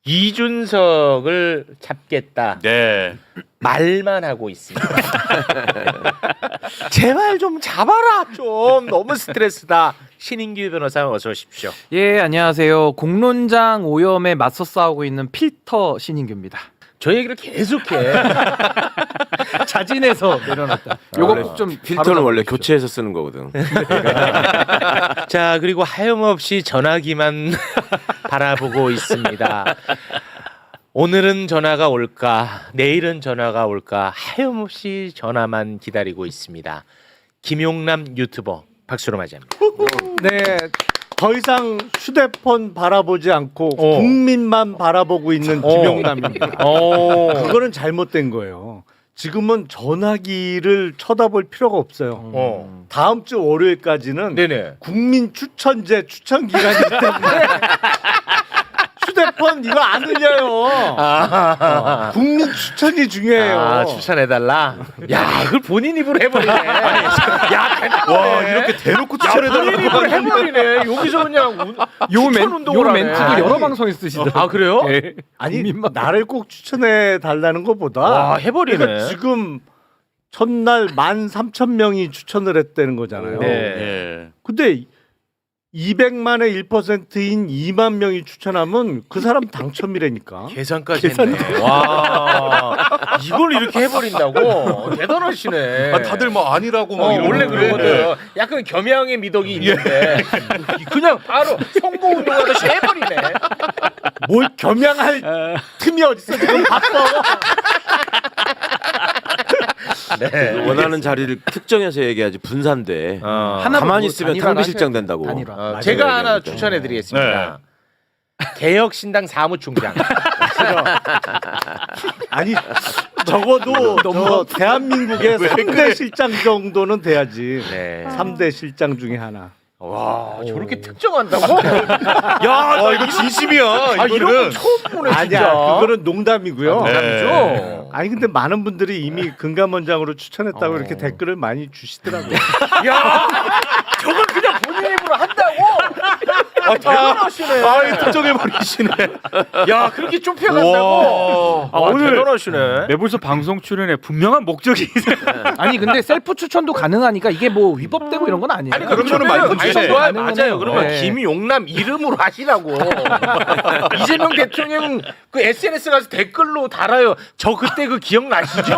이준석을 잡겠다. 네. 말만 하고 있습니다. 제발 좀 잡아라. 좀 너무 스트레스다. 신인규 변호사 어서 오십시오. 예, 안녕하세요. 공론장 오염에 맞서 싸우고 있는 필터 신인규입니다. 저 얘기를 계속해. 자진해서 내려놨다. 요거 원래 좀 필터는 원래 교체해서 쓰는 거거든. 자, 그리고 하염없이 전화기만 바라보고 있습니다. 오늘은 전화가 올까, 내일은 전화가 올까, 하염없이 전화만 기다리고 있습니다. 김용남 유튜버 박수로 맞이합니다. 네, 더 이상 휴대폰 바라보지 않고 국민만 바라보고 있는 김용남입니다. 그거는 잘못된 거예요. 지금은 전화기를 쳐다볼 필요가 없어요. 다음 주 월요일까지는 네네. 국민 추천제 추천 기간이기 때문에 휴대폰 이거 안 흘려요. 국민 추천이 중요해요. 아, 추천해달라. 야, 그걸 본인 입으로 해버리네. 야, 와, 이렇게 대놓고 본인 추천해달라고 입으로 해버리네. 여기서 그냥 요 운동을 하네. 멘트도 여러 방송에서 쓰시더라고요. 아, 그래요? 예. 아니 나를 꼭 추천해 달라는 것보다 와, 해버리네. 그러니까 지금 첫날 13,000명이 추천을 했다는 거잖아요. 네. 예. 근데 200만의 1%인 2만 명이 추천하면 그 사람 당첨이라니까. 계산까지 했네. 와, 이걸 이렇게 해버린다고? 대단하시네. 아, 다들 뭐 아니라고 막 이러는데. 원래 그러거든. 약간 겸양의 미덕이 있는데 그냥 바로 선거 운동하듯이 해버리네. 뭘 겸양할 틈이 어딨어 지금 바빠. 네. 원하는 자리를 특정해서 얘기하지 분산돼. 하나 가만히 보고 있으면 단일화를 탕비실장 하셔야 된다고. 단일화. 어, 제가 하나 추천해드리겠습니다. 개혁신당 사무총장. 아니 적어도 저 대한민국의 3대 실장 정도는 돼야지. 네. 3대 실장 중에 하나. 와, 저렇게 특정한다고? 야, 이거 진심이야. 아, 이런 이거는. 거 처음 보네 진짜. 아니야 그거는 농담이고요. 농담이죠? 아니 근데 많은 분들이 이미 금감원장으로 추천했다고 이렇게 댓글을 많이 주시더라고요. 야, 저걸 그냥 본인 입으로 한다고? 아, 대단하시네. 아, 특정해버리시네. 야, 그렇게 좁혀간다고? 아, 오늘 대단하시네. 매불서 방송 출연에 분명한 목적이 아니 근데 셀프 추천도 가능하니까 이게 뭐 위법되고 이런 건 아니에요. 아니 그러면은 많이 문제네. 아니, 좋아요. 가능은 맞아요. 해요. 그러면 네. 김용남 이름으로 하시라고. 이재명 대통령 그 SNS 가서 댓글로 달아요. 저 그때 그 기억나시죠?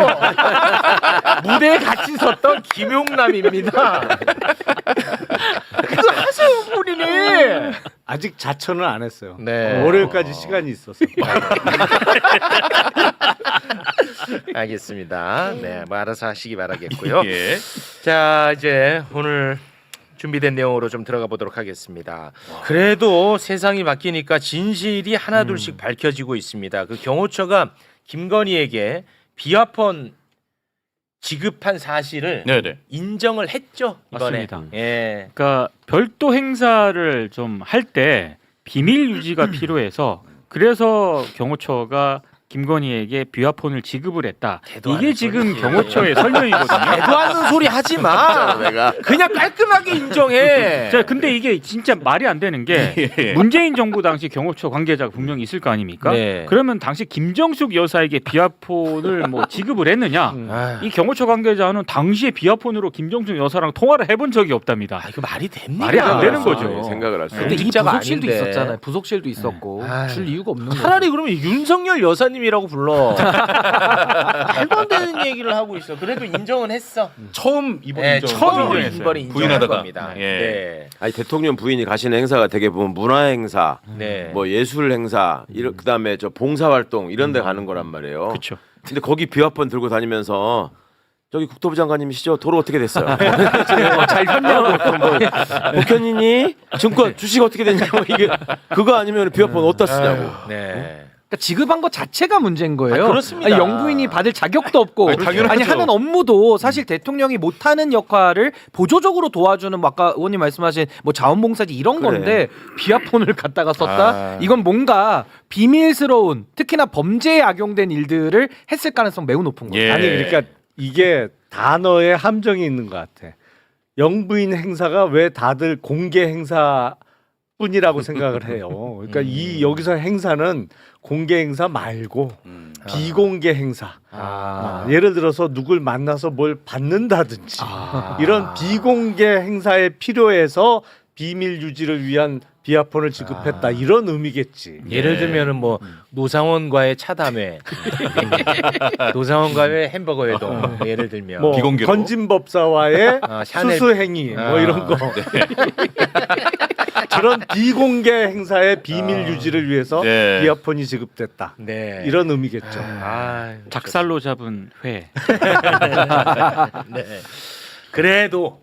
무대에 같이 섰던 김용남입니다. 그거 하세요, 본인이. 아직 자천은 안 했어요. 네. 월요일까지 시간이 있어서. 알겠습니다. 네, 뭐 알아서 하시기 바라겠고요. 예. 자, 이제 오늘 준비된 내용으로 좀 들어가 보도록 하겠습니다. 그래도 세상이 바뀌니까 진실이 하나둘씩 밝혀지고 있습니다. 그 경호처가 김건희에게 비화폰 지급한 사실을 네네. 인정을 했죠, 이번에. 맞습니다. 예. 그러니까 별도 행사를 좀 할 때 비밀 유지가 필요해서 그래서 경호처가 김건희에게 비화폰을 지급을 했다. 대도 안 이게 해, 지금 소리. 경호처의 설명이거든요. 대도 않는 소리 하지 마. 내가 그냥 깔끔하게 인정해. 자, 근데 이게 진짜 말이 안 되는 게 예. 문재인 정부 당시 경호처 관계자가 분명히 있을 거 아닙니까? 네. 그러면 당시 김정숙 여사에게 비화폰을 뭐 지급을 했느냐? 아휴. 이 경호처 관계자는 당시에 비화폰으로 김정숙 여사랑 통화를 해본 적이 없답니다. 아, 이거 말이 됩니까? 말이 안 되는 거죠. 생각을 할 수. 근데 이 진짜가 부속실도 아닌데. 있었잖아요. 부속실도 있었고 아유. 줄 이유가 없는 거예요. 차라리 그러면 윤석열 여사님이라고 불러. 말도 안 되는 얘기를 하고 있어. 그래도 인정은 했어. 처음 이번 네, 인정. 처음으로 인정했어요. 이번에 인정한 부인하다가. 겁니다. 예. 네. 아니 대통령 부인이 가시는 행사가 되게 보면 문화 행사, 네. 뭐 예술 행사, 이런 그다음에 저 봉사 활동 이런 데 가는 거란 말이에요. 그렇죠. 근데 거기 비화폰 들고 다니면서 저기 국토부 장관님이시죠? 도로 어떻게 됐어요? 잘 폈냐고. 뭐, 복현이니? 증권 주식 어떻게 됐냐고 이게 그거 아니면 비화폰 어디다 쓰냐고. 네. 그러니까 지급한 것 자체가 문제인 거예요. 아, 그렇습니다. 아니, 영부인이 받을 자격도 없고 아니, 당연하죠. 아니 하는 업무도 사실 대통령이 못하는 역할을 보조적으로 도와주는 뭐 아까 의원님 말씀하신 뭐 자원봉사지 이런 그래. 건데 비화폰을 갖다가 썼다. 아. 이건 뭔가 비밀스러운 특히나 범죄에 악용된 일들을 했을 가능성 매우 높은 거예요. 예. 아니 그러니까 이게 단어에 함정이 있는 것 같아. 영부인 행사가 왜 다들 공개 행사뿐이라고 생각을 해요. 그러니까 이 여기서 행사는 공개 행사 말고 비공개 행사. 예를 들어서 누굴 만나서 뭘 받는다든지 이런 비공개 행사에 필요해서 비밀 유지를 위한 비아폰을 지급했다 이런 의미겠지. 예를 들면은 뭐 노상원과의 차담회, 노상원과의 햄버거 회동, 뭐 예를 들면 뭐 비공개로. 건진법사와의 샤넬- 수수 행위 뭐 이런 거. 그런 비공개 행사의 비밀 유지를 위해서 네. 비아폰이 지급됐다. 네. 이런 의미겠죠. 작살로 잡은 회. 네. 그래도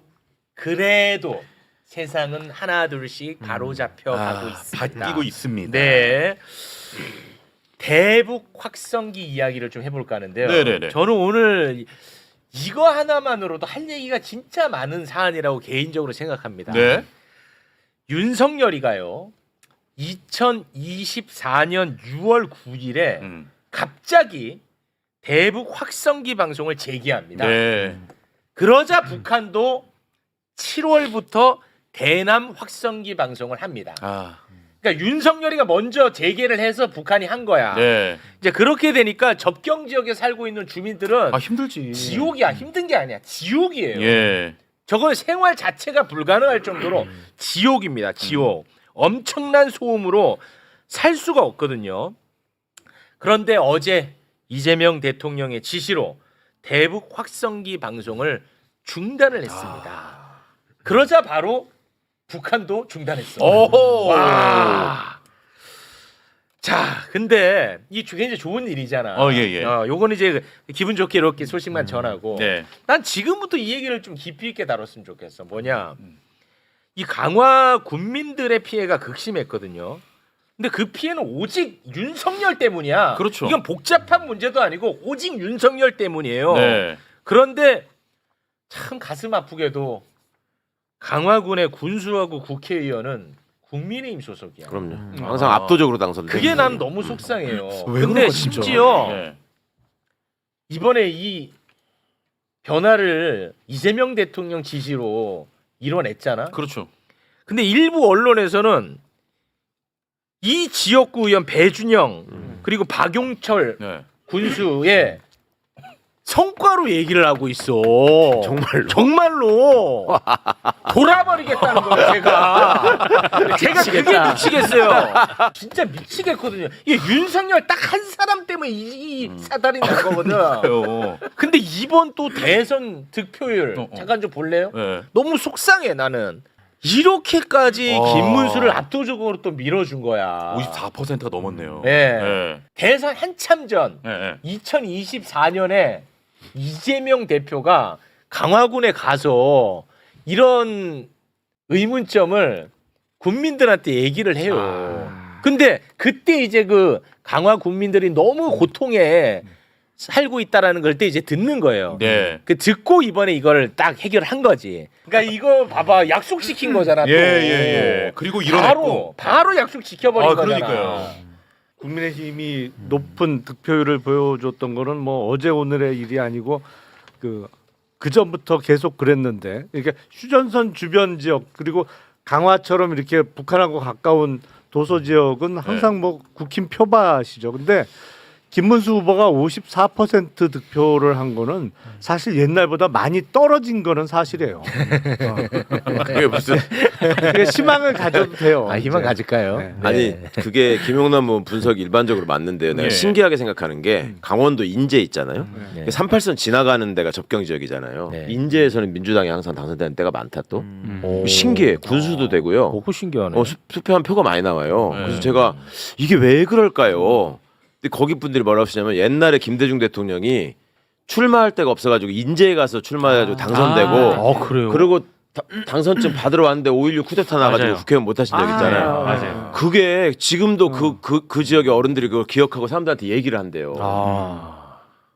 세상은 하나 둘씩 바로 잡혀 가고 있습니다. 바뀌고 있습니다. 네. 대북 확성기 이야기를 좀 해볼까 하는데요. 네네네. 저는 오늘 이거 하나만으로도 할 얘기가 진짜 많은 사안이라고 개인적으로 생각합니다. 네. 윤석열이가요. 2024년 6월 9일에 음. 갑자기 대북 확성기 방송을 재개합니다. 네. 그러자 북한도 7월부터 대남 확성기 방송을 합니다. 아. 그러니까 윤석열이가 먼저 재개를 해서 북한이 한 거야. 네. 이제 그렇게 되니까 접경 지역에 살고 있는 주민들은 아 힘들지. 지옥이야. 힘든 게 아니야. 지옥이에요. 예. 저건 생활 자체가 불가능할 정도로 지옥입니다. 지옥. 엄청난 소음으로 살 수가 없거든요. 그런데 어제 이재명 대통령의 지시로 대북 확성기 방송을 중단을 했습니다. 그러자 바로 북한도 중단했어. 오호. 와. 자, 근데 이 굉장히 좋은 일이잖아. 예. 요거는 이제 기분 좋게 이렇게 소식만 전하고. 네. 난 지금부터 이 얘기를 좀 깊이 있게 다뤘으면 좋겠어. 뭐냐? 이 강화 군민들의 피해가 극심했거든요. 근데 그 피해는 오직 윤석열 때문이야. 그렇죠. 이건 복잡한 문제도 아니고 오직 윤석열 때문이에요. 네. 그런데 참 가슴 아프게도 강화군의 군수하고 국회의원은 국민의힘 소속이야. 그럼요. 항상 압도적으로 당선돼. 그게 난 너무 속상해요. 왜 근데 그럴까, 진짜? 심지어 네. 이번에 이 변화를 이재명 대통령 지시로 이뤄냈잖아. 그렇죠. 근데 일부 언론에서는 이 지역구 의원 배준영 그리고 박용철 네. 군수의 성과로 얘기를 하고 있어. 정말로 돌아버리겠다는 거예요. 제가 그게 미치겠어요. 진짜 미치겠거든요. 이게 윤석열 딱 한 사람 때문에 이 사달이 난 거거든. 요. 근데 이번 또 대선 득표율 잠깐 좀 볼래요? 네. 너무 속상해 나는. 이렇게까지 김문수를 압도적으로 또 밀어준 거야. 54%가 넘었네요. 네. 네. 대선 한참 전 네. 2024년에 이재명 대표가 강화군에 가서 이런 의문점을 국민들한테 얘기를 해요. 근데 그때 이제 그 강화 국민들이 너무 고통에 살고 있다라는 걸 때 이제 듣는 거예요. 네. 그 듣고 이번에 이거를 딱 해결한 거지. 그러니까 이거 봐봐 약속시킨 거잖아. 또. 예. 그리고 일어났고. 바로 약속 지켜버린 거잖아. 그러니까요. 국민의힘이 높은 득표율을 보여줬던 거는 뭐 어제 오늘의 일이 아니고 그 전부터 계속 그랬는데 이렇게 휴전선 주변 지역 그리고 강화처럼 이렇게 북한하고 가까운 도서 지역은 항상 뭐 국힘 표밭이죠. 근데 김문수 후보가 54% 득표를 한 거는 사실 옛날보다 많이 떨어진 거는 사실이에요. 그게 무슨 그게 희망을 가져도 돼요. 희망 이제. 가질까요? 네. 아니 그게 김용남 의원 분석이 일반적으로 맞는데요. 내가 예. 신기하게 생각하는 게 강원도 인제 있잖아요. 네. 38선 지나가는 데가 접경 지역이잖아요. 네. 인제에서는 민주당이 항상 당선되는 때가 많다 또. 오. 신기해. 군수도 되고요. 그거 신기하네. 투표한 표가 많이 나와요. 네. 그래서 제가 이게 왜 그럴까요? 근데 거기 분들이 뭐라고 하시냐면 옛날에 김대중 대통령이 출마할 데가 없어가지고 인제에 가서 출마해가지고 당선되고 그래요? 그리고 당선증 받으러 왔는데 5.16 쿠데타 나가지고 맞아요. 국회의원 못 하신 적 있잖아요. 맞아요. 그게 지금도 그 지역의 어른들이 그걸 기억하고 사람들한테 얘기를 한대요.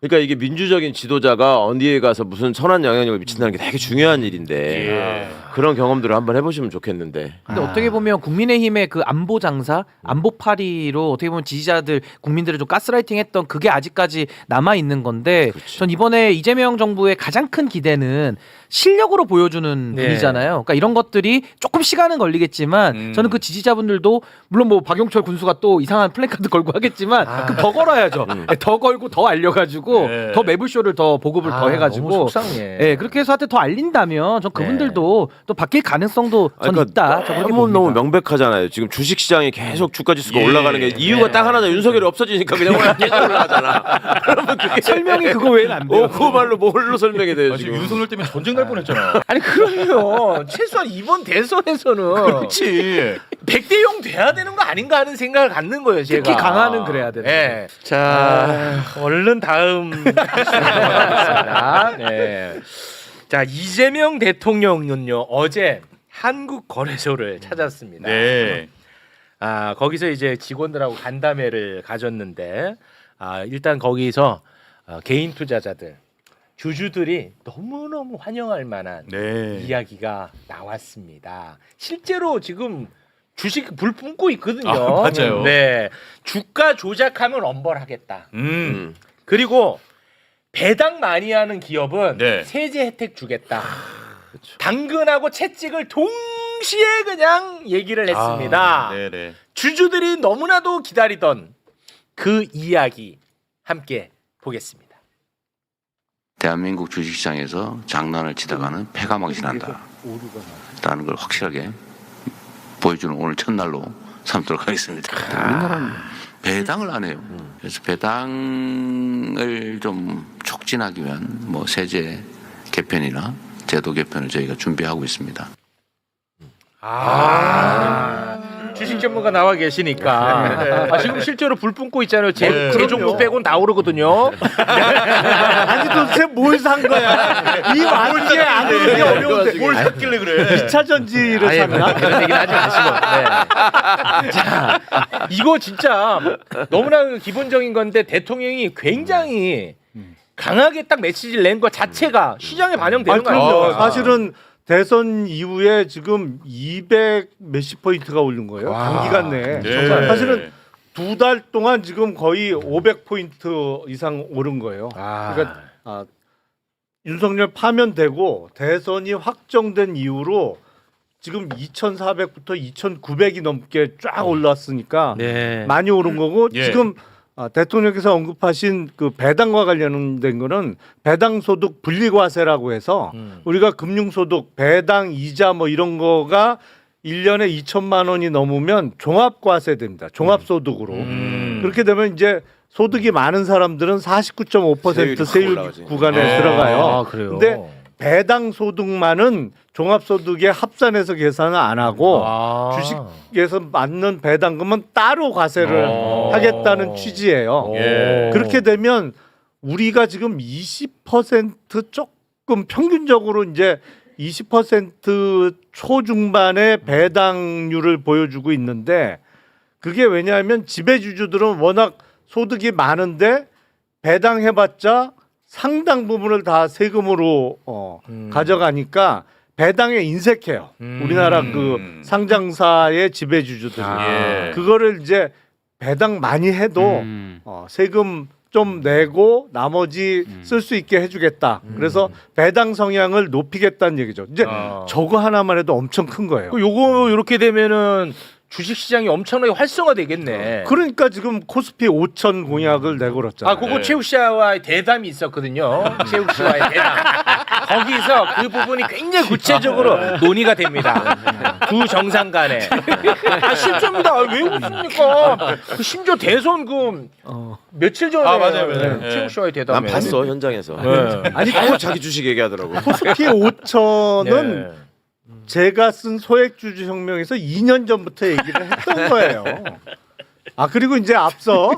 그러니까 이게 민주적인 지도자가 어디에 가서 무슨 선한 영향력을 미친다는 게 되게 중요한 일인데 그런 경험들을 한번 해보시면 좋겠는데. 근데 어떻게 보면 국민의힘의 그 안보 장사, 안보 파리로 어떻게 보면 지지자들, 국민들을 좀 가스라이팅했던 그게 아직까지 남아 있는 건데, 전 이번에 이재명 정부의 가장 큰 기대는 실력으로 보여주는 네. 분이잖아요. 그러니까 이런 것들이 조금 시간은 걸리겠지만 저는 그 지지자분들도 물론 뭐 박용철 군수가 또 이상한 플래카드 걸고 하겠지만 그럼 더 걸어야죠. 네, 더 걸고 더 알려가지고 네. 더 매불쇼를 더 보급을 더 해가지고 너무 속상해. 예, 그렇게 해서 한테 더 알린다면 전 그분들도 또 바뀔 가능성도 전 있다. 저 그렇게 너무 봅니다. 명백하잖아요. 지금 주식시장이 계속 주가지수가 예. 올라가는 게 이유가 딱 하나죠. 윤석열이 없어지니까 그냥 계속 올라가잖아. 그러면 그게 설명이 그거 외에는 안 돼요. 그거말로 뭘로 설명이 돼요 아, 지금 지금. 윤석열 때문에 전쟁 날 뻔했잖아. 아니 그러면 최소한 이번 대선에서는 그렇지. 100대 0 돼야 되는 거 아닌가 하는 생각을 갖는 거예요. 제가. 특히 강화는 그래야 된다. 네. 자, 얼른 다음 하겠습니다. 네. 자, 이재명 대통령은요 어제 한국거래소를 찾았습니다. 네. 아, 거기서 이제 직원들하고 간담회를 가졌는데, 일단 거기서 개인 투자자들, 주주들이 너무너무 환영할 만한 네. 이야기가 나왔습니다. 실제로 지금 주식 불 뿜고 있거든요. 아, 맞아요. 네, 주가 조작하면 엄벌하겠다. 음. 그리고 배당 많이 하는 기업은 네. 세제 혜택 주겠다. 당근하고 채찍을 동시에 그냥 얘기를 했습니다. 네네. 주주들이 너무나도 기다리던 그 이야기 함께 보겠습니다. 대한민국 주식시장에서 장난을 치다가는 패가 망신한다 라는 걸 확실하게 보여주는 오늘 첫날로 삼도록 하겠습니다. 우리나라는 배당을 안 해요. 그래서 배당을 좀 촉진하기 위한 뭐 세제 개편이나 제도 개편을 저희가 준비하고 있습니다. 주식 전문가 나와 계시니까 지금 실제로 불 뿜고 있잖아요. 제종목 빼고는 다 오르거든요. 아니 도대체 뭘 산 거야? 이 와중에 안 그러기 어려운데 뭘 샀길래 그래? 2차 전지를 아예 샀나? 그런 얘기는 하지 마시고. 네. 자, 이거 진짜 너무나 기본적인 건데 대통령이 굉장히 강하게 딱 메시지를 낸 것 자체가 시장에 반영되는 거 그럼요. 아니에요? 사실은 대선 이후에 지금 200 몇십 포인트가 오른 거예요. 단기간 내에. 네. 사실은 2달 동안 지금 거의 500포인트 이상 오른 거예요. 그러니까 윤석열 파면되고 대선이 확정된 이후로 지금 2,400부터 2,900이 넘게 쫙 올랐으니까 네. 많이 오른 거고 예. 지금 대통령께서 언급하신 그 배당과 관련된 거는 배당소득 분리과세라고 해서 우리가 금융소득 배당 이자 뭐 이런 거가 1년에 2천만 원이 넘으면 종합과세됩니다. 종합소득으로. 그렇게 되면 이제 소득이 많은 사람들은 49.5% 세율 올라가지. 구간에 들어가요. 그래요. 근데 배당 소득만은 종합소득에 합산해서 계산을 안 하고 주식에서 받는 배당금은 따로 과세를 하겠다는 취지예요. 예. 그렇게 되면 우리가 지금 20% 조금 평균적으로 이제 20% 초중반의 배당률을 보여주고 있는데 그게 왜냐하면 지배주주들은 워낙 소득이 많은데 배당해봤자 상당 부분을 다 세금으로 가져가니까 배당에 인색해요. 우리나라 그 상장사의 지배주주들이. 예. 그거를 이제 배당 많이 해도 세금 좀 내고 나머지 쓸 수 있게 해주겠다. 그래서 배당 성향을 높이겠다는 얘기죠. 이제 저거 하나만 해도 엄청 큰 거예요. 요거 이렇게 되면은 주식 시장이 엄청나게 활성화되겠네. 그러니까 지금 코스피 5천 공약을 내걸었잖아요. 그거 네. 최욱 씨와의 대담이 있었거든요. 최욱 씨와의 대담. 거기서 그 부분이 굉장히 구체적으로 논의가 됩니다. 두 정상 간에. 실제입니다. 왜 웃습니까? 그 심지어 대선 그 며칠 전에 맞아요. 최욱 씨와의 대담에. 난 봤어 현장에서. 네. 아니 꼭 자기 주식 얘기하더라고. 코스피 5천은 네. 제가 쓴 소액주주 혁명에서 2년 전부터 얘기를 했던 거예요. 그리고 이제 앞서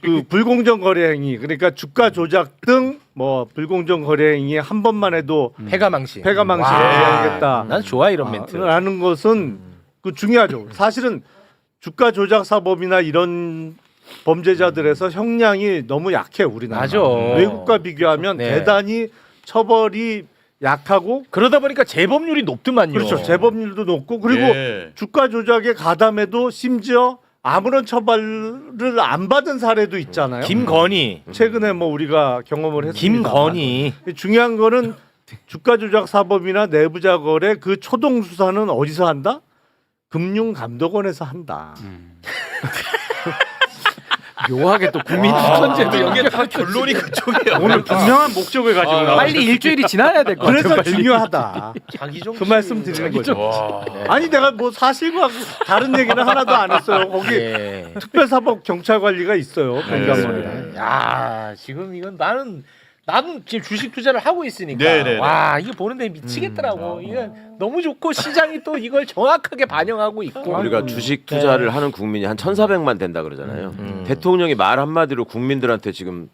그 불공정 거래 행위 그러니까 주가 조작 등 뭐 불공정 거래 행위 한 번만 해도 패가망신. 패가망신하겠다. 난 좋아 이런 멘트. 라는 것은 그 중요하죠. 사실은 주가 조작 사범이나 이런 범죄자들에서 형량이 너무 약해 우리나라. 맞아. 외국과 비교하면 네. 대단히 처벌이 약하고 그러다 보니까 재범률이 높더만요. 그렇죠. 재범률도 높고 그리고 예. 주가 조작에 가담해도 심지어 아무런 처벌을 안 받은 사례도 있잖아요. 김건희, 최근에 뭐 우리가 경험을 했습니다. 김건희. 중요한 거는 주가 조작 사범이나 내부자 거래 그 초동 수사는 어디서 한다? 금융감독원에서 한다. 묘하게 또 국민 추천제도 연계. 이게 다 결론이 그쪽이야. 오늘 분명한 목적을 가지고 나와. 빨리 일주일이 지나야 될 것 같아요. 그래서 빨리. 중요하다. 자기 정 그 말씀 드리는 거죠. 아니 내가 뭐 사실과 다른 얘기는 하나도 안 했어요. 거기 예. 특별사법 경찰관리가 있어요. 금감원에. 야, 지금 이건 나는 지금 주식 투자를 하고 있으니까 네네네. 와 이거 보는데 미치겠더라고. 이거 너무 좋고 시장이 또 이걸 정확하게 반영하고 있고. 우리가 주식 투자를 하는 국민이 한 1,400만 된다 그러잖아요. 대통령이 말 한마디로 국민들한테 지금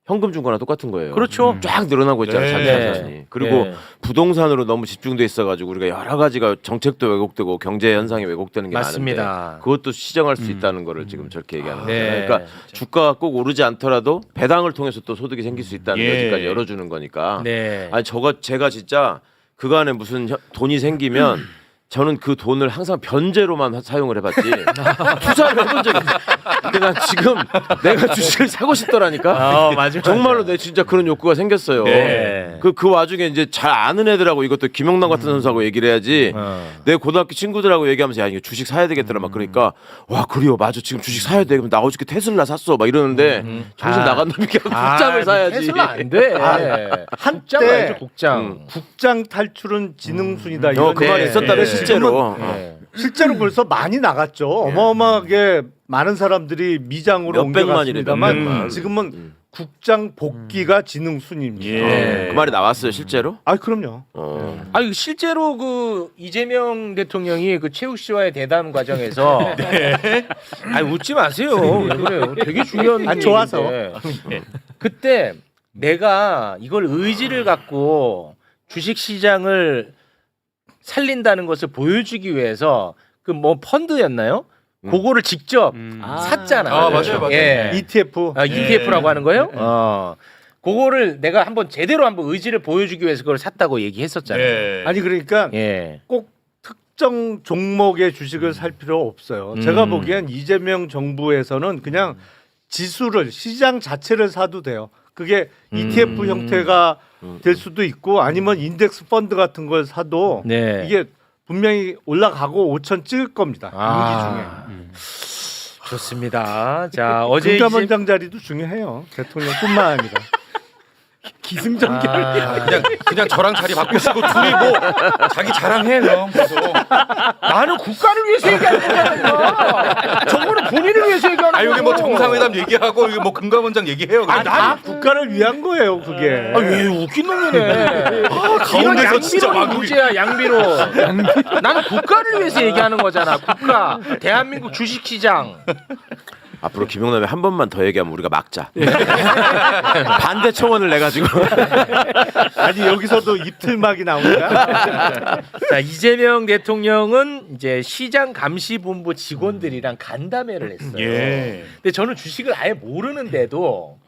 현금 준 거나 똑같은 거예요. 그렇죠. 쫙 늘어나고 있잖아요. 네. 자기 자산이. 그리고 네. 부동산으로 너무 집중돼 있어가지고 우리가 여러 가지가 정책도 왜곡되고 경제 현상이 왜곡되는 게 맞습니다. 많은데 그것도 시정할 수 있다는 거를 지금 저렇게 얘기하는 네. 거예요. 그러니까 주가가 꼭 오르지 않더라도 배당을 통해서 또 소득이 생길 수 있다는 예. 여지까지 열어주는 거니까. 네. 아니 제가 진짜 그간에 무슨 돈이 생기면 저는 그 돈을 항상 변제로만 사용을 해봤지 투자를 해본 적이 없어요. 근데 난 지금 내가 주식을 사고 싶더라니까. 맞아. 정말로 내 진짜 그런 욕구가 생겼어요. 네. 그 와중에 이제 잘 아는 애들하고 이것도 김영남 같은 선수하고 얘기를 해야지. 내 고등학교 친구들하고 얘기하면서 야 이거 주식 사야 되겠더라 막 그러니까 와 그래요 맞아 지금 주식 사야 돼. 그럼 나 어저께 테슬라 샀어 막 이러는데 정신 나간 놈이 그냥 국장을 사야지. 테슬라 안 돼. 국장 한때 알죠, 국장. 국장 탈출은 지능순이다. 그 이런 말이 네. 있었다며 네. 실제로. 네. 실제로 벌써 많이 나갔죠. 어마어마하게 많은 사람들이 미장으로 몇백만이래, 옮겨갔습니다만 몇백만. 지금은 국장 복귀가 지능순입니다. 예. 그 말이 나왔어요 실제로? 아 그럼요. 아니 실제로 그 이재명 대통령이 그 최욱 씨와의 대담 과정에서 아니 웃지 마세요. 왜 그래요? 되게 중요한 아니, 좋아서. 얘기인데. 그때 내가 이걸 의지를 갖고 주식 시장을 살린다는 것을 보여주기 위해서 그 뭐 펀드였나요? 그거를 직접 샀잖아. 아, 맞아요. 예. ETF. ETF라고 하는 거예요? 그거를 내가 한번 제대로 한번 의지를 보여주기 위해서 그걸 샀다고 얘기했었잖아요. 예. 아니 그러니까 예. 꼭 특정 종목의 주식을 살 필요 없어요. 제가 보기엔 이재명 정부에서는 그냥 지수를 시장 자체를 사도 돼요. 그게 ETF 형태가 될 수도 있고 아니면 인덱스 펀드 같은 걸 사도 네. 이게 분명히 올라가고 5천 찍을 겁니다. 임기 좋습니다. 자 중에. 어제 금감원장 자리도 중요해요. 대통령뿐만 아니라. 기승전결. 그냥 저랑 자리 바꾸시고 둘이 뭐 자기 자랑해 형. 계속. 나는 국가를 위해서 얘기하는 거잖아. 저거는 본인을 위해서 얘기하는 아 거고. 여기 뭐 정상회담 얘기하고 여기 뭐 금감원장 얘기해요. 아, 다 국가를 위한 거예요, 그게. 왜 웃긴 놈이네. 가운데서 진짜 양비로 왕국이. 문제야 양비로. 나는 국가를 위해서 얘기하는 거잖아. 국가. 대한민국 주식시장. 앞으로 김영남이 한 번만 더 얘기하면 우리가 막자. 반대 청원을 내가지고. 아니 여기서도 입틀막이 나오니까. 자 이재명 대통령은 이제 시장 감시본부 직원들이랑 간담회를 했어요. 예. 근데 저는 주식을 아예 모르는데도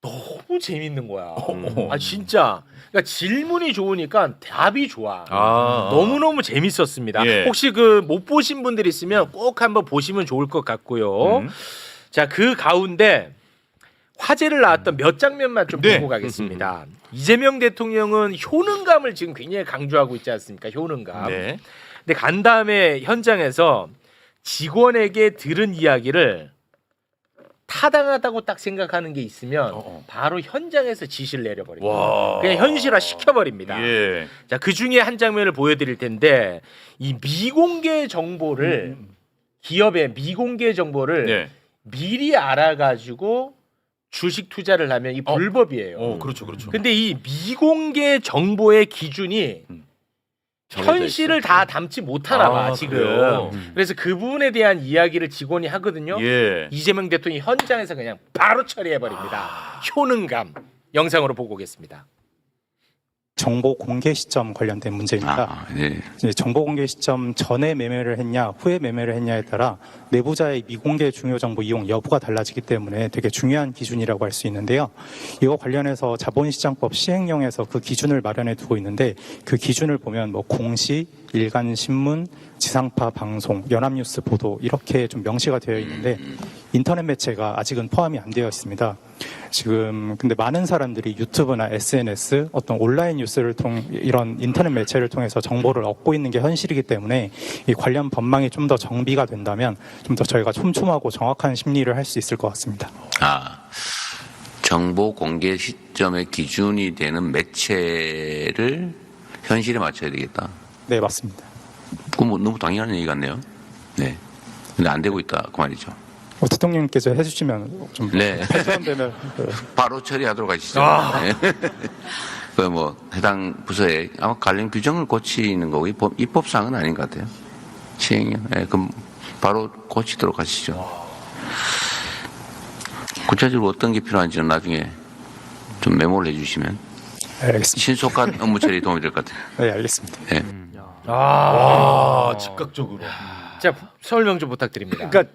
너무 재밌는 거야. 아 진짜. 그러니까 질문이 좋으니까 답이 좋아. 아. 너무너무 재밌었습니다. 예. 혹시 그 못 보신 분들 있으면 꼭 한번 보시면 좋을 것 같고요. 자, 그 가운데 화제를 낳았던 몇 장면만 좀 네. 보고 가겠습니다. 이재명 대통령은 효능감을 지금 굉장히 강조하고 있지 않습니까? 효능감. 네. 근데 간담회 현장에서 직원에게 들은 이야기를 타당하다고 딱 생각하는 게 있으면 바로 현장에서 지시를 내려버립니다. 와. 그냥 현실화 시켜버립니다. 예. 자, 그 중에 한 장면을 보여드릴 텐데 이 미공개 정보를 기업의 미공개 정보를 네. 미리 알아가지고 주식 투자를 하면 이 불법이에요. 그렇죠, 그렇죠. 근데 이 미공개 정보의 기준이 현실을 다 담지 못하나 봐 지금. 그래요? 그래서 그 부분에 대한 이야기를 직원이 하거든요. 예. 이재명 대통령이 현장에서 그냥 바로 처리해 버립니다. 효능감 영상으로 보고 오겠습니다. 정보 공개 시점 관련된 문제입니다. 네. 이제 정보 공개 시점 전에 매매를 했냐, 후에 매매를 했냐에 따라 내부자의 미공개 중요 정보 이용 여부가 달라지기 때문에 되게 중요한 기준이라고 할 수 있는데요. 이거 관련해서 자본시장법 시행령에서 그 기준을 마련해 두고 있는데 그 기준을 보면 뭐 공시, 일간신문, 지상파 방송, 연합뉴스 보도 이렇게 좀 명시가 되어 있는데 인터넷 매체가 아직은 포함이 안 되어 있습니다. 지금 근데 많은 사람들이 유튜브나 SNS 어떤 온라인 뉴스를 이런 인터넷 매체를 통해서 정보를 얻고 있는 게 현실이기 때문에 이 관련 법망이 좀 더 정비가 된다면 좀 더 저희가 촘촘하고 정확한 심리를 할 수 있을 것 같습니다. 정보 공개 시점의 기준이 되는 매체를 현실에 맞춰야 되겠다. 네, 맞습니다. 그건 뭐 너무 당연한 얘기 같네요. 네. 근데 안 되고 있다 그 말이죠. 대통령님께서 해주시면 좀 네. 발전되면 바로 처리하도록 하시죠. 네. 그 뭐 해당 부서에 아마 관련 규정을 고치는 거고 입법사항은 아닌 것 같아요. 시행령. 네, 그럼 바로 고치도록 하시죠. 구체적으로 어떤 게 필요한지는 나중에 좀 메모를 해주시면 알겠습니다. 신속한 업무 처리에 도움이 될 것 같아요. 네, 알겠습니다. 네. 즉각적으로. 자, 설명 좀 부탁드립니다. 그러니까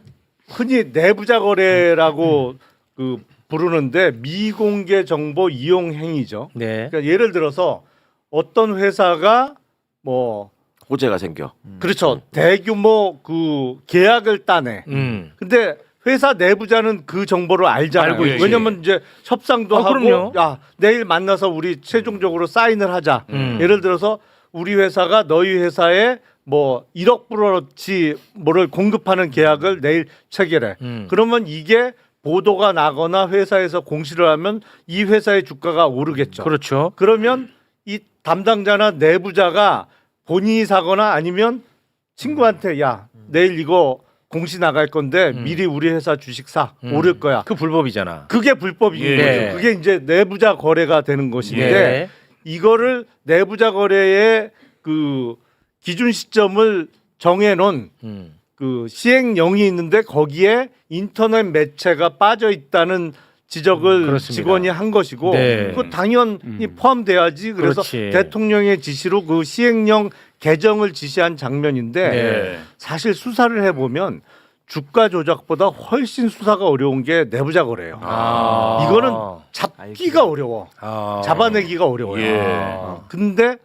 흔히 내부자 거래라고 그 부르는데 미공개 정보 이용 행위죠. 네. 그러니까 예를 들어서 어떤 회사가 뭐 호재가 생겨. 그렇죠. 대규모 그 계약을 따내. 근데 회사 내부자는 그 정보를 알잖아요. 알고 있지. 왜냐면 이제 협상도 하고 그럼요. 야, 내일 만나서 우리 최종적으로 사인을 하자. 예를 들어서 우리 회사가 너희 회사에 뭐 1억 불어치 뭐를 공급하는 계약을 내일 체결해. 그러면 이게 보도가 나거나 회사에서 공시를 하면 이 회사의 주가가 오르겠죠. 그렇죠. 그러면 이 담당자나 내부자가 본인이 사거나 아니면 친구한테 야, 내일 이거 공시 나갈 건데 미리 우리 회사 주식 사. 오를 거야. 그 불법이잖아. 그게 불법인 예. 거죠. 그게 이제 내부자 거래가 되는 것인데 예. 이거를 내부자 거래의 그 기준 시점을 정해놓은 그 시행령이 있는데 거기에 인터넷 매체가 빠져 있다는 지적을 그렇습니다. 직원이 한 것이고 네. 그 당연히 포함돼야지. 그래서 그렇지. 대통령의 지시로 그 시행령 개정을 지시한 장면인데 네. 사실 수사를 해보면 주가 조작보다 훨씬 수사가 어려운 게 내부자 거래예요. 이거는 잡기가 어려워. 잡아내기가 어려워요. 근데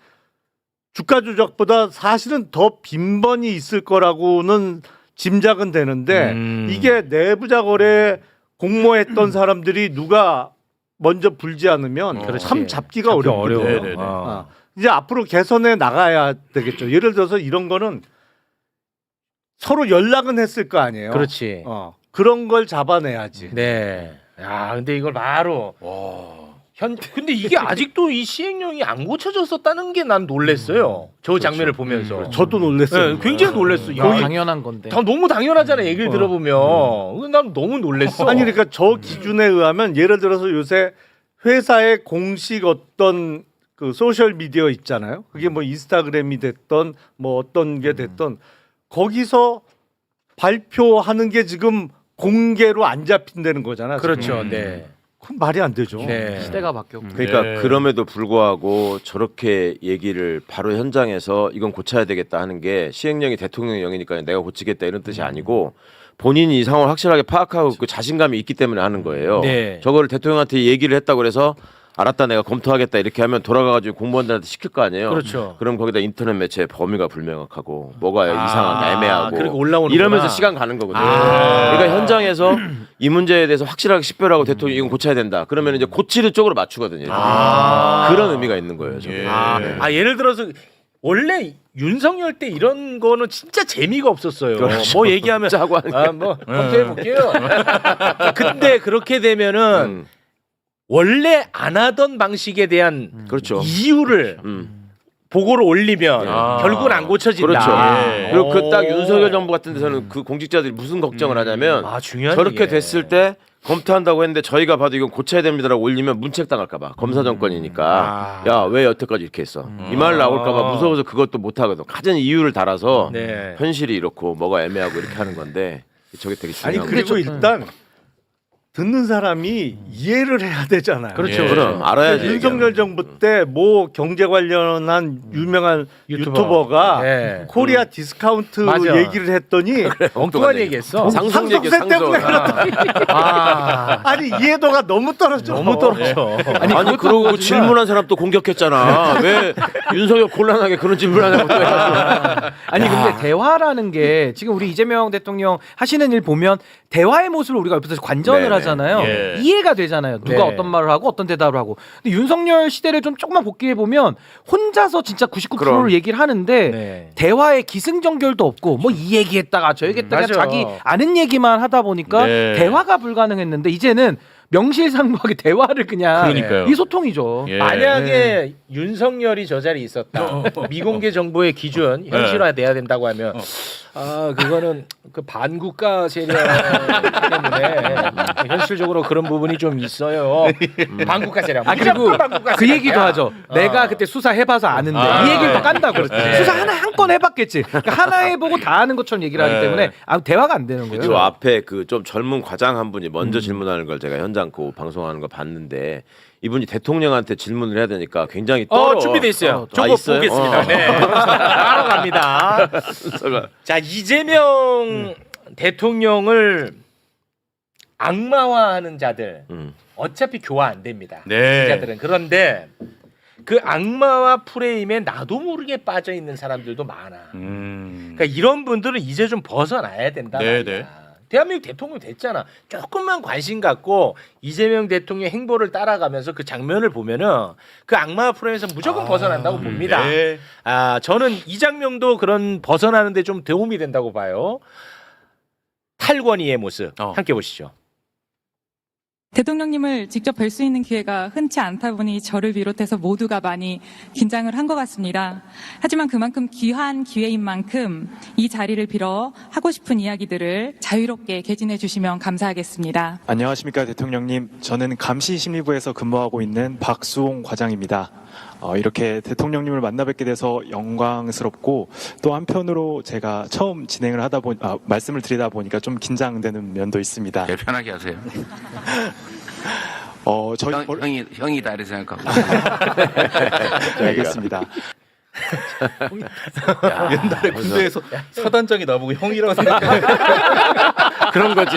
주가 조작보다 사실은 더 빈번히 있을 거라고는 짐작은 되는데 이게 내부자 거래 공모했던 사람들이 누가 먼저 불지 않으면 참 잡기가 어려워요. 이제 앞으로 개선해 나가야 되겠죠. 예를 들어서 이런 거는 서로 연락은 했을 거 아니에요. 그렇지. 그런 걸 잡아내야지. 네. 야, 근데 이걸 바로 근데 이게 아직도 이 시행령이 안 고쳐졌었다는 게 난 놀랬어요. 저 장면을 보면서. 저도 놀랐어요. 네, 굉장히 놀랬어. 거의 당연한 건데. 너무 당연하잖아. 얘기를 들어보면. 난 너무 놀랬어. 아니 그러니까 저 기준에 의하면 예를 들어서 요새 회사의 공식 어떤 그 소셜 미디어 있잖아요. 그게 뭐 인스타그램이 됐던 뭐 어떤 게 됐던 거기서 발표하는 게 지금 공개로 안 잡힌다는 거잖아. 그렇죠. 네. 그건 말이 안 되죠. 네. 시대가 바뀌었고. 그러니까 그럼에도 불구하고 저렇게 얘기를 바로 현장에서 이건 고쳐야 되겠다 하는 게 시행령이 대통령령이니까 내가 고치겠다 이런 뜻이 아니고 본인이 이 상황을 확실하게 파악하고 그 자신감이 있기 때문에 하는 거예요. 네. 저거를 대통령한테 얘기를 했다고 그래서 알았다 내가 검토하겠다 이렇게 하면 돌아가가지고 공무원들한테 시킬 거 아니에요. 그렇죠. 그럼 거기다 인터넷 매체의 범위가 불명확하고 뭐가 이상하고 애매하고 그리고 올라오는구나. 이러면서 시간 가는 거거든요. 그러니까 현장에서 이 문제에 대해서 확실하게 식별하고 대통령이 이건 고쳐야 된다. 그러면 이제 고치는 쪽으로 맞추거든요. 그런 의미가 있는 거예요. 저게. 예를 들어서 원래 윤석열 때 이런 거는 진짜 재미가 없었어요. 그렇죠. 뭐 얘기하면 짜고 하는 게. 뭐 검토해 볼게요. 근데 그렇게 되면은 원래 안 하던 방식에 대한 그렇죠. 이유를 보고를 올리면 결국은 안 고쳐진다. 그렇죠. 그리고 그 딱 윤석열 정부 같은 데서는 그 공직자들이 무슨 걱정을 하냐면 중요한 저렇게 얘기네. 됐을 때 검토한다고 했는데 저희가 봐도 이건 고쳐야 됩니다라고 올리면 문책 당할까봐 검사 정권이니까 야 왜 여태까지 이렇게 했어 이 말 나올까봐 무서워서 그것도 못 하거든. 가진 이유를 달아서 네. 현실이 이렇고 뭐가 애매하고 이렇게 하는 건데 저게 되게 아니 중요한 그리고 거죠. 일단 듣는 사람이 이해를 해야 되잖아요. 그렇죠. 예. 그럼 알아야지. 윤석열 정부 때 뭐 경제 관련한 유명한 유튜버가 네. 코리아 디스카운트 맞아. 얘기를 했더니 엉뚱한 얘기했어. 상속 얘기 상속세 때문에 아, 아니 이해도가 너무 떨어져. 너무 떨어져. 아니 그것도 그러고 그 하지만- 질문한 사람 또 공격했잖아. 왜 윤석열 곤란하게 그런 질문하냐고 또 해가지고. 아니 근데 대화라는 게 지금 우리 이재명 대통령 하시는 일 보면 대화의 모습을 우리가 옆에서 관전을 네네. 하잖아요. 예. 이해가 되잖아요. 누가 네. 어떤 말을 하고 어떤 대답을 하고. 근데 윤석열 시대를 좀 조금만 복귀해 보면 혼자서 진짜 99%를 그럼. 얘기를 하는데 네. 대화에 기승전결도 없고 뭐 이 얘기했다가 저 얘기했다가 맞아. 자기 아는 얘기만 하다 보니까 네. 대화가 불가능했는데 이제는 명실상부하게 대화를 그냥 그러니까요. 이 소통이죠. 예. 만약에 윤석열이 저 자리에 있었다. 미공개 정보의 기준 현실화돼야 된다고 하면 아 그거는 그 반국가 세력 때문에 현실적으로 그런 부분이 좀 있어요. 반국가 세력. 아 그리고 무조건 반국가 그 얘기도 세력이야. 하죠. 내가 그때 수사 해봐서 아는데 아, 이 얘기를 더 네. 깐다고. 수사 하나 한 건 해봤겠지. 그러니까 하나 해보고 다 아는 것처럼 얘기를 하기 네. 때문에 대화가 안 되는 거예요. 저 앞에 그 좀 젊은 과장 한 분이 먼저 질문하는 걸 제가 현장 그 방송하는 거 봤는데 이분이 대통령한테 질문을 해야 되니까 굉장히 떨어. 준비돼 있어요. 저거 있어요? 보겠습니다. 네. 바로 갑니다. 자 이재명 대통령을 악마화하는 자들 어차피 교화 안 됩니다. 네. 이 자들은 그런데 그 악마화 프레임에 나도 모르게 빠져 있는 사람들도 많아. 그러니까 이런 분들은 이제 좀 벗어나야 된다. 네, 말이야. 네. 대한민국 대통령 됐잖아. 조금만 관심 갖고 이재명 대통령 행보를 따라가면서 그 장면을 보면은 그 악마 프레임에서 무조건 벗어난다고 봅니다. 네. 아 저는 이 장면도 그런 벗어나는데 좀 도움이 된다고 봐요. 탈권위의 모습 함께 보시죠. 대통령님을 직접 뵐 수 있는 기회가 흔치 않다 보니 저를 비롯해서 모두가 많이 긴장을 한 것 같습니다. 하지만 그만큼 귀한 기회인 만큼 이 자리를 빌어 하고 싶은 이야기들을 자유롭게 개진해 주시면 감사하겠습니다. 안녕하십니까 대통령님. 저는 감시심리부에서 근무하고 있는 박수홍 과장입니다. 이렇게 대통령님을 만나 뵙게 돼서 영광스럽고 또 한편으로 제가 처음 진행을 하다 보니 말씀을 드리다 보니까 좀 긴장되는 면도 있습니다. 네, 편하게 하세요. 저희 형이 다 이렇게 생각하고. 네, 알겠습니다. 옛날에 군대에서 사단장이 나보고 형이라고 생각해. 그런 거지.